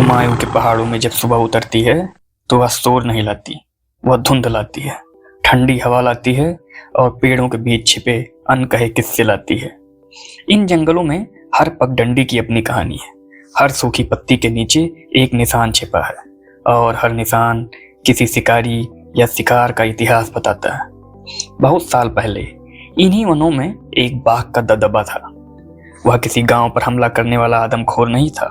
कुमायूं के पहाड़ों में जब सुबह उतरती है तो वह शोर नहीं लाती, वह धुंध लाती है, ठंडी हवा लाती है और पेड़ों के बीच छिपे अनकहे किस्से लाती है। इन जंगलों में हर पगडंडी की अपनी कहानी है, हर सूखी पत्ती के नीचे एक निशान छिपा है और हर निशान किसी शिकारी या शिकार का इतिहास बताता है। बहुत साल पहले इन्हीं वनों में एक बाघ का दबदबा था। वह किसी गांव पर हमला करने वाला आदमखोर नहीं था,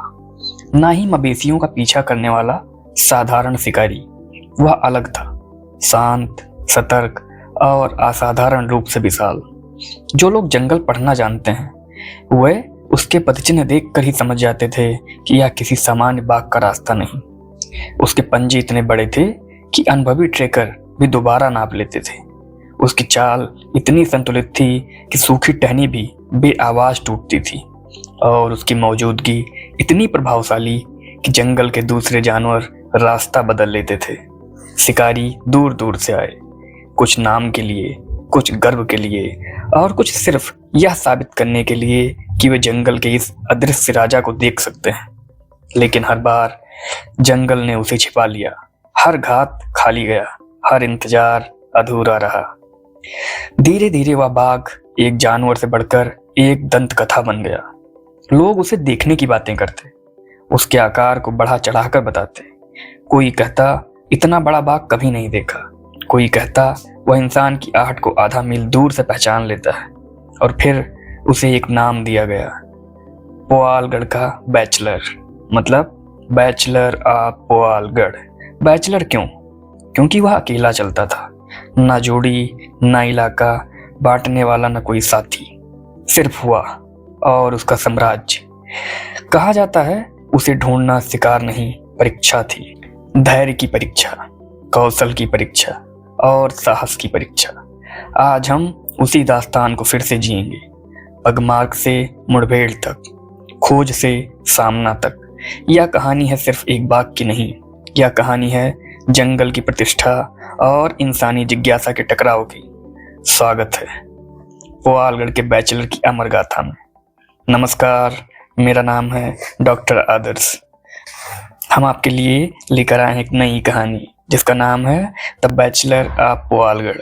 ना ही मवेशियों का पीछा करने वाला साधारण शिकारी। वह अलग था, शांत, सतर्क और असाधारण रूप से विशाल। जो लोग जंगल पढ़ना जानते हैं वे उसके पदचिन्ह देखकर ही समझ जाते थे कि यह किसी सामान्य बाघ का रास्ता नहीं। उसके पंजे इतने बड़े थे कि अनुभवी ट्रेकर भी दोबारा नाप लेते थे। उसकी चाल इतनी संतुलित थी कि सूखी टहनी भी बेआवाज टूटती थी और उसकी मौजूदगी इतनी प्रभावशाली कि जंगल के दूसरे जानवर रास्ता बदल लेते थे। शिकारी दूर दूर से आए, कुछ नाम के लिए, कुछ गर्व के लिए और कुछ सिर्फ यह साबित करने के लिए कि वे जंगल के इस अदृश्य राजा को देख सकते हैं। लेकिन हर बार जंगल ने उसे छिपा लिया, हर घात खाली गया, हर इंतजार अधूरा रहा। धीरे धीरे वह बाघ एक जानवर से बढ़कर एक दंत कथा बन गया। लोग उसे देखने की बातें करते, उसके आकार को बढ़ा चढ़ाकर बताते। कोई कहता इतना बड़ा बाघ कभी नहीं देखा, कोई कहता वह इंसान की आहट को आधा मील दूर से पहचान लेता है। और फिर उसे एक नाम दिया गया, पुआलगढ़ का बैचलर, मतलब बैचलर ऑफ पुआलगढ़। बैचलर क्यों? क्योंकि वह अकेला चलता था, ना जोड़ी, ना इलाका बांटने वाला, ना कोई साथी, सिर्फ हुआ और उसका साम्राज्य। कहा जाता है उसे ढूंढना शिकार नहीं, परीक्षा थी। धैर्य की परीक्षा, कौशल की परीक्षा और साहस की परीक्षा। आज हम उसी दास्तान को फिर से जिएंगे, पगमार्ग से मुठभेड़ तक, खोज से सामना तक। यह कहानी है सिर्फ एक बाघ की नहीं, यह कहानी है जंगल की प्रतिष्ठा और इंसानी जिज्ञासा के टकराव की। स्वागत है पुआलगढ़ के बैचलर की अमर गाथा में। नमस्कार, मेरा नाम है डॉक्टर आदर्श। हम आपके लिए लेकर आए हैं एक नई कहानी जिसका नाम है द बैचलर ऑफ पुआलगढ़,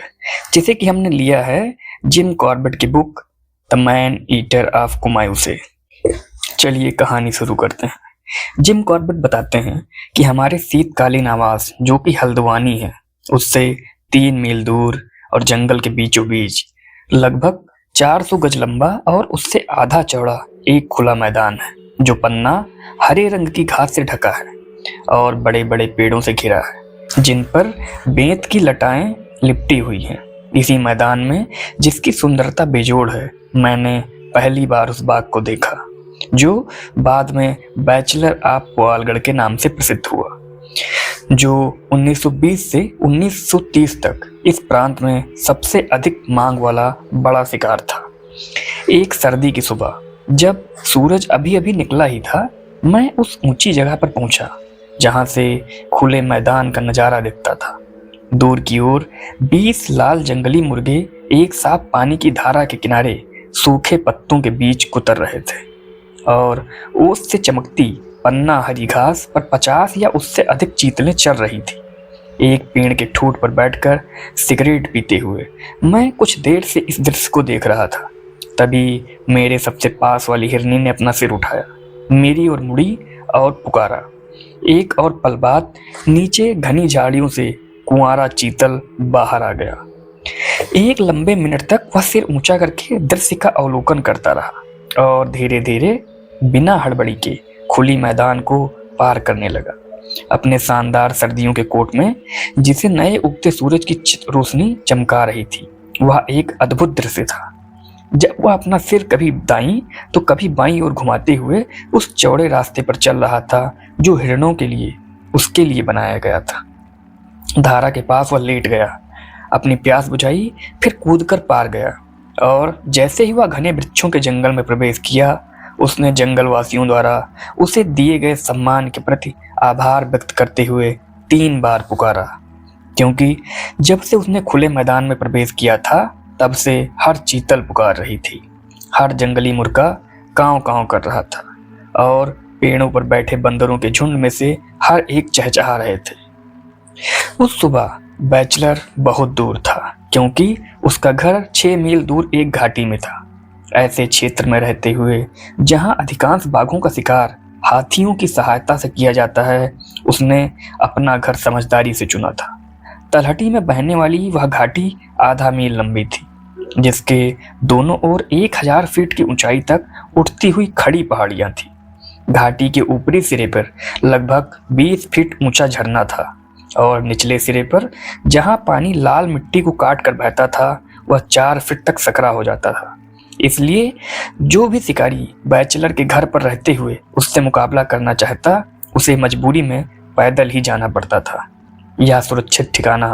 जिसे कि हमने लिया है जिम कॉर्बेट की book the man eater of Kumaon से। चलिए कहानी शुरू करते हैं। जिम कॉर्बेट बताते हैं कि हमारे शीतकालीन आवास, जो कि हल्द्वानी है, उससे 3 मील दूर और जंगल के बीचों बीच लगभग 400 गज लंबा और उससे आधा चौड़ा एक खुला मैदान है, जो पन्ना हरे रंग की घास से ढका है और बड़े बड़े पेड़ों से घिरा है, जिन पर बेंत की लताएं लिपटी हुई हैं। इसी मैदान में, जिसकी सुंदरता बेजोड़ है, मैंने पहली बार उस बाग को देखा जो बाद में बैचलर ऑफ पुआलगढ़ के नाम से प्रसिद्ध हुआ, जो 1920 से 1930 तक इस प्रांत में सबसे अधिक मांग वाला बड़ा शिकार था। एक सर्दी की सुबह, जब सूरज अभी अभी निकला ही था, मैं उस ऊंची जगह पर पहुंचा जहां से खुले मैदान का नजारा दिखता था। दूर की ओर 20 लाल जंगली मुर्गे एक साफ पानी की धारा के किनारे सूखे पत्तों के बीच कुतर रहे थे और ओस से चमकती पन्ना हरी घास पर 50 या उससे अधिक चीतलें चल रही थी। एक पेड़ के ठूंठ पर बैठकर सिगरेट पीते हुए मैं कुछ देर से इस दृश्य को देख रहा था। तभी मेरे सबसे पास वाली हिरनी ने अपना सिर उठाया, मेरी ओर मुड़ी और पुकारा। एक और पल बाद नीचे घनी झाड़ियों से कुंवारा चीतल बाहर आ गया। एक लंबे मिनट तक वह सिर ऊंचा करके दृश्य का अवलोकन करता रहा और धीरे धीरे बिना हड़बड़ी के खुली मैदान को पार करने लगा, अपने शानदार सर्दियों के कोट में, जिसे नए उगते सूरज की रोशनी चमका रही थी। वह एक अद्भुत दृश्य था। जब वह अपना सिर कभी दाईं तो कभी बाईं ओर घुमाते हुए उस चौड़े रास्ते पर चल रहा था जो हिरणों के लिए, उसके लिए बनाया गया था। धारा के पास वह लेट गया, अपनी प्यास बुझाई, फिर कूदकर पार गया और जैसे ही वह घने वृक्षों के जंगल में प्रवेश किया, उसने जंगलवासियों द्वारा उसे दिए गए सम्मान के प्रति आभार व्यक्त करते हुए 3 बार पुकारा, क्योंकि जब से उसने खुले मैदान में प्रवेश किया था तब से हर चीतल पुकार रही थी, हर जंगली मुर्गा काँव काँव कर रहा था और पेड़ों पर बैठे बंदरों के झुंड में से हर एक चहचहा रहे थे। उस सुबह बैचलर बहुत दूर था, क्योंकि उसका घर 6 मील दूर एक घाटी में था। ऐसे क्षेत्र में रहते हुए जहां अधिकांश बाघों का शिकार हाथियों की सहायता से किया जाता है, उसने अपना घर समझदारी से चुना था। तलहटी में बहने वाली वह घाटी आधा मील लंबी थी, जिसके दोनों ओर 1000 फीट की ऊंचाई तक उठती हुई खड़ी पहाड़ियां थी। घाटी के ऊपरी सिरे पर लगभग 20 फीट ऊंचा झरना था और निचले सिरे पर जहां पानी लाल मिट्टी को काट कर बहता था, वह 4 फीट तक सकरा हो जाता था। इसलिए जो भी शिकारी बैचलर के घर पर रहते हुए उससे मुकाबला करना चाहता, उसे मजबूरी में पैदल ही जाना पड़ता था। यह सुरक्षित ठिकाना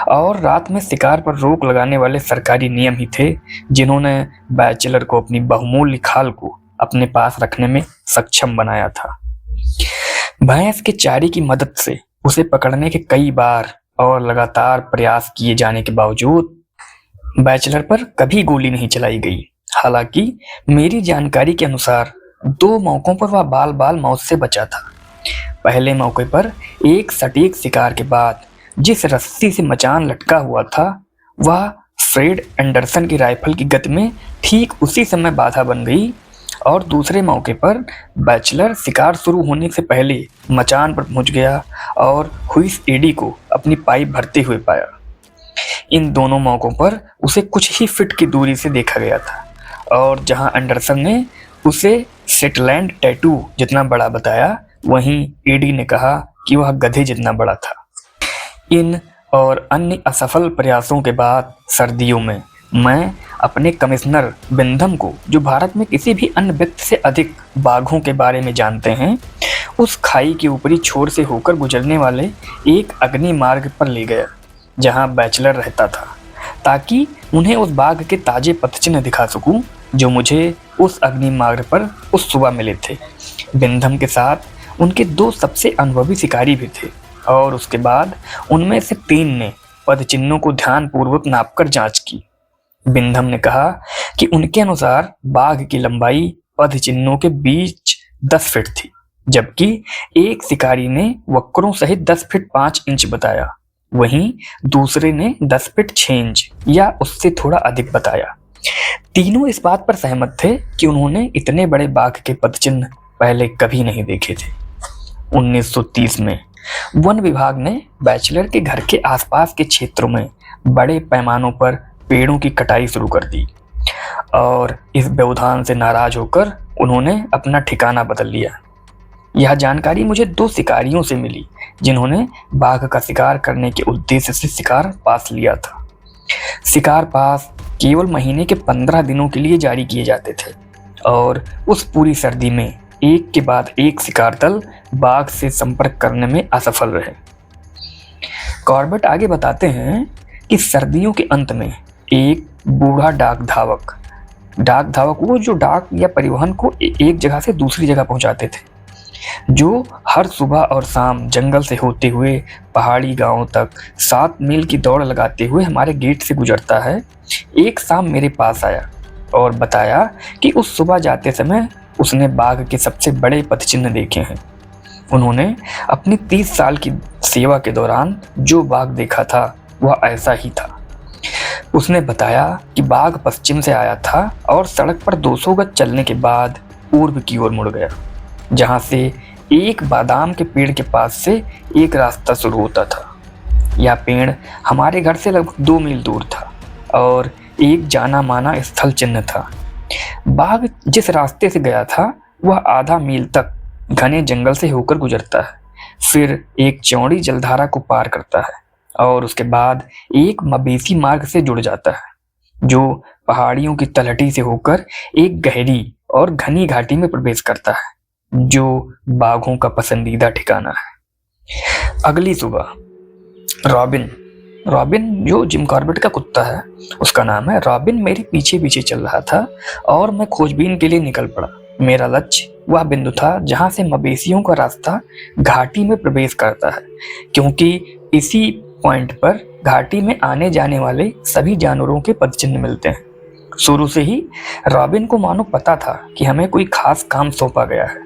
और रात में शिकार पर रोक लगाने वाले सरकारी नियम ही थे, जिन्होंने बैचलर को अपनी बहुमूल्य खाल को अपने पास रखने में सक्षम बनाया था। भैंस के चारे की मदद से उसे पकड़ने के कई बार और लगातार प्रयास किए जाने के बावजूद बैचलर पर कभी गोली नहीं चलाई गई। हालांकि मेरी जानकारी के अनुसार 2 मौकों पर वह बाल बाल मौत से बचा था। पहले मौके पर एक सटीक शिकार के बाद जिस रस्सी से मचान लटका हुआ था, वह फ्रेड एंडरसन की राइफल की गति में ठीक उसी समय बाधा बन गई, और दूसरे मौके पर बैचलर शिकार शुरू होने से पहले मचान पर पहुंच गया और हुइस एडी को अपनी पाइप भरते हुए पाया। इन दोनों मौकों पर उसे कुछ ही फीट की दूरी से देखा गया था, और जहां एंडरसन ने उसे सेटलैंड टैटू जितना बड़ा बताया, वहीं एडी ने कहा कि वह गधे जितना बड़ा था। इन और अन्य असफल प्रयासों के बाद सर्दियों में मैं अपने कमिश्नर बिंधम को, जो भारत में किसी भी अन्य व्यक्ति से अधिक बाघों के बारे में जानते हैं, उस खाई के ऊपरी छोर से होकर गुजरने वाले एक अग्नि मार्ग पर ले गया जहां बैचलर रहता था, ताकि उन्हें उस बाघ के ताजे पदचिन्ह दिखा सकूं जो मुझे उस अग्नि मार्ग पर उस सुबह मिले थे। बिंधम के साथ उनके 2 सबसे अनुभवी शिकारी भी थे, और उसके बाद उनमें से 3 ने पदचिन्हों को ध्यानपूर्वक नापकर जांच की। बिंधम ने कहा कि उनके अनुसार बाघ की लंबाई पदचिन्हों के बीच 10 फीट थी, जबकि एक शिकारी ने वक्रों सहित 10 फीट 5 इंच बताया, वहीं दूसरे ने 10 फीट 6 इंच या उससे थोड़ा अधिक बताया। तीनों इस बात पर सहमत थे कि उन्होंने इतने बड़े बाघ के पदचिन्ह पहले कभी नहीं देखे थे। 1930 में वन विभाग ने बैचलर के घर के आसपास के क्षेत्रों में बड़े पैमानों पर पेड़ों की कटाई शुरू कर दी, और इस व्यवधान से नाराज होकर उन्होंने अपना ठिकाना बदल लिया। यह जानकारी मुझे 2 शिकारियों से मिली, जिन्होंने बाघ का शिकार करने के उद्देश्य से शिकार पास लिया था। शिकार पास केवल महीने के 15 दिनों के लिए जारी किए जाते थे, और उस पूरी सर्दी में एक के बाद एक शिकार दल बाघ से संपर्क करने में असफल रहे। कॉर्बेट आगे बताते हैं कि सर्दियों के अंत में एक बूढ़ा डाक धावक वो जो डाक या परिवहन को एक जगह से दूसरी जगह पहुंचाते थे, जो हर सुबह और शाम जंगल से होते हुए पहाड़ी गांवों तक 7 मील की दौड़ लगाते हुए हमारे गेट से गुजरता है, एक शाम मेरे पास आया और बताया कि उस सुबह जाते समय उसने बाघ के सबसे बड़े पदचिन्ह देखे हैं। उन्होंने अपनी 30 साल की सेवा के दौरान जो बाघ देखा था वह ऐसा ही था। उसने बताया कि बाघ पश्चिम से आया था और सड़क पर 200 गज चलने के बाद पूर्व की ओर मुड़ गया, जहां से एक बादाम के पेड़ के पास से एक रास्ता शुरू होता था। यह पेड़ हमारे घर से लगभग 2 मील दूर था और एक जाना माना स्थल चिन्ह था। बाघ जिस रास्ते से गया था वह आधा मील तक घने जंगल से होकर गुजरता है, फिर एक चौड़ी जलधारा को पार करता है और उसके बाद एक मवेशी मार्ग से जुड़ जाता है, जो पहाड़ियों की तलहटी से होकर एक गहरी और घनी घाटी में प्रवेश करता है, जो बाघों का पसंदीदा ठिकाना है। अगली सुबह रॉबिन जो जिम कॉर्बेट का कुत्ता है, उसका नाम है रॉबिन, मेरे पीछे पीछे चल रहा था और मैं खोजबीन के लिए निकल पड़ा। मेरा लक्ष्य वह बिंदु था जहां से मवेशियों का रास्ता घाटी में प्रवेश करता है, क्योंकि इसी पॉइंट पर घाटी में आने जाने वाले सभी जानवरों के पदचिन्ह मिलते हैं। शुरू से ही रॉबिन को मानो पता था कि हमें कोई खास काम सौंपा गया है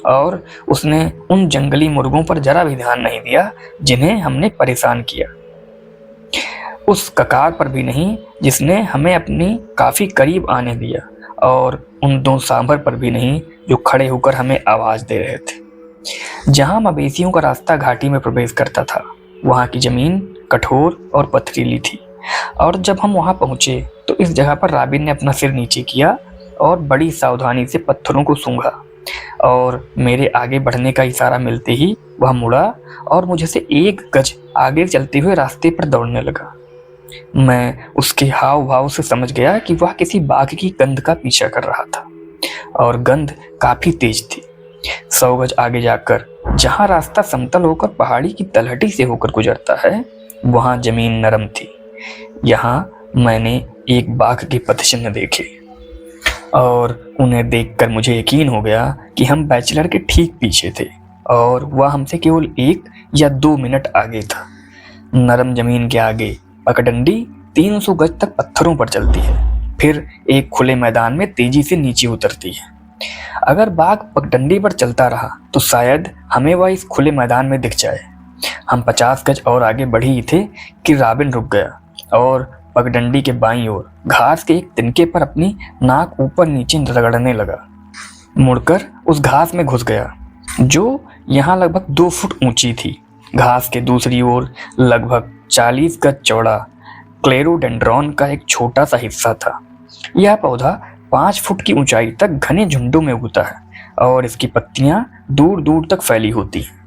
और उसने उन जंगली मुर्गों पर जरा भी ध्यान नहीं दिया जिन्हें हमने परेशान किया। उस ककार पर भी नहीं जिसने हमें अपनी काफी करीब आने दिया, और उन दो सांभर पर भी नहीं जो खड़े होकर हमें आवाज दे रहे थे। जहां मवेशियों का रास्ता घाटी में प्रवेश करता था, वहां की जमीन कठोर और पथरीली थी, और जब हम वहां पहुंचे तो इस जगह पर रॉबिन ने अपना सिर नीचे किया और बड़ी सावधानी से पत्थरों को सूंघा, और मेरे आगे बढ़ने का इशारा मिलते ही वह मुड़ा और मुझे से 1 गज आगे चलते हुए रास्ते पर दौड़ने लगा। मैं उसके हाव भाव से समझ गया कि वह किसी बाघ की गंध का पीछा कर रहा था, और गंध काफी तेज थी। 100 गज आगे जाकर जहां रास्ता समतल होकर पहाड़ी की तलहटी से होकर गुजरता है, वहां जमीन नरम थी। यहाँ मैंने एक बाघ के पदचिह्न देखे, और उन्हें देखकर मुझे यकीन हो गया कि हम बैचलर के ठीक पीछे थे, और वह हमसे केवल 1 या 2 मिनट आगे था। नरम जमीन के आगे पगडंडी 300 गज तक पत्थरों पर चलती है, फिर एक खुले मैदान में तेजी से नीचे उतरती है। अगर बाघ पगडंडी पर चलता रहा तो शायद हमें वह इस खुले मैदान में दिख जाए। हम 50 गज और आगे बढ़े ही थे कि रॉबिन रुक गया और पगडंडी के बाईं ओर घास के एक तिनके पर अपनी नाक ऊपर नीचे रगड़ने लगा। मुड़कर उस घास में घुस गया जो यहाँ लगभग 2 फुट ऊंची थी। घास के दूसरी ओर लगभग 40 गज चौड़ा क्लेरोडेंड्रॉन का एक छोटा सा हिस्सा था। यह पौधा 5 फुट की ऊंचाई तक घने झुंडों में उगता है, और इसकी पत्तियां दूर दूर तक फैली होती हैं।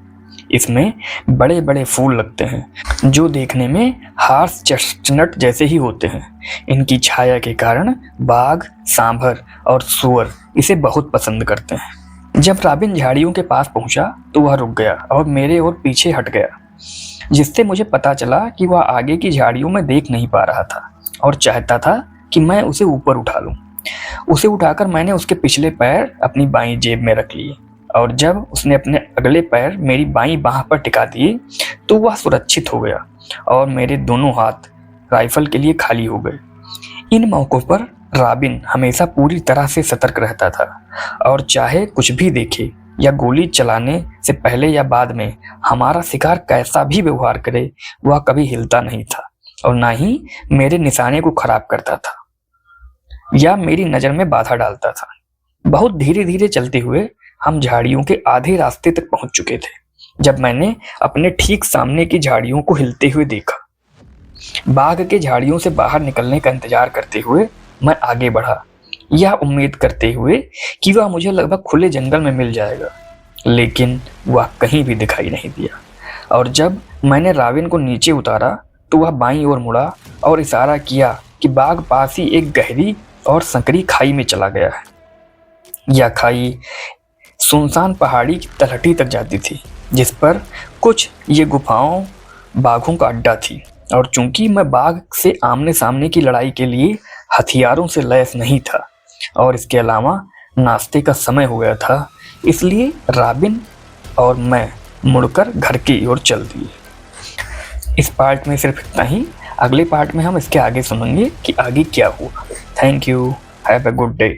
इसमें बड़े बड़े फूल लगते हैं जो देखने में हार्स चेस्टनट जैसे ही होते हैं। इनकी छाया के कारण बाघ, सांभर और सूअर इसे बहुत पसंद करते हैं। जब रॉबिन झाड़ियों के पास पहुंचा तो वह रुक गया और मेरे और पीछे हट गया, जिससे मुझे पता चला कि वह आगे की झाड़ियों में देख नहीं पा रहा था और चाहता था कि मैं उसे ऊपर उठा लूं। उसे उठाकर मैंने उसके पिछले पैर अपनी बाईं जेब में रख लिए, और जब उसने अपने अगले पैर मेरी बाईं बाह पर टिका दिए तो वह सुरक्षित हो गया और मेरे दोनों हाथ राइफल के लिए खाली हो गए। इन मौकों पर रॉबिन हमेशा पूरी तरह से सतर्क रहता था, और चाहे कुछ भी देखे या गोली चलाने से पहले या बाद में हमारा शिकार कैसा भी व्यवहार करे, वह कभी हिलता नहीं था और ना ही मेरे निशाने को खराब करता था या मेरी नजर में बाधा डालता था। बहुत धीरे धीरे चलते हुए हम झाड़ियों के आधे रास्ते तक पहुंच चुके थे जब मैंने अपने ठीक सामने की झाड़ियों को हिलते हुए देखा। बाघ के झाड़ियों से बाहर निकलने का इंतजार करते हुए मैं आगे बढ़ा, यह उम्मीद करते हुए कि वह मुझे लगभग खुले जंगल में मिल जाएगा, लेकिन वह कहीं भी दिखाई नहीं दिया। और जब मैंने रॉबिन को नीचे उतारा तो वह बाईं ओर मुड़ा और इशारा किया कि बाघ पास ही एक गहरी और संकरी खाई में चला गया है। यह खाई सुनसान पहाड़ी की तलहटी तक जाती थी, जिस पर कुछ ये गुफाओं बाघों का अड्डा थी, और चूंकि मैं बाघ से आमने सामने की लड़ाई के लिए हथियारों से लैस नहीं था और इसके अलावा नाश्ते का समय हो गया था, इसलिए रॉबिन और मैं मुड़कर घर की ओर चल दिए। इस पार्ट में सिर्फ इतना ही। अगले पार्ट में हम इसके आगे सुनेंगे कि आगे क्या हुआ। Thank you, have a good day.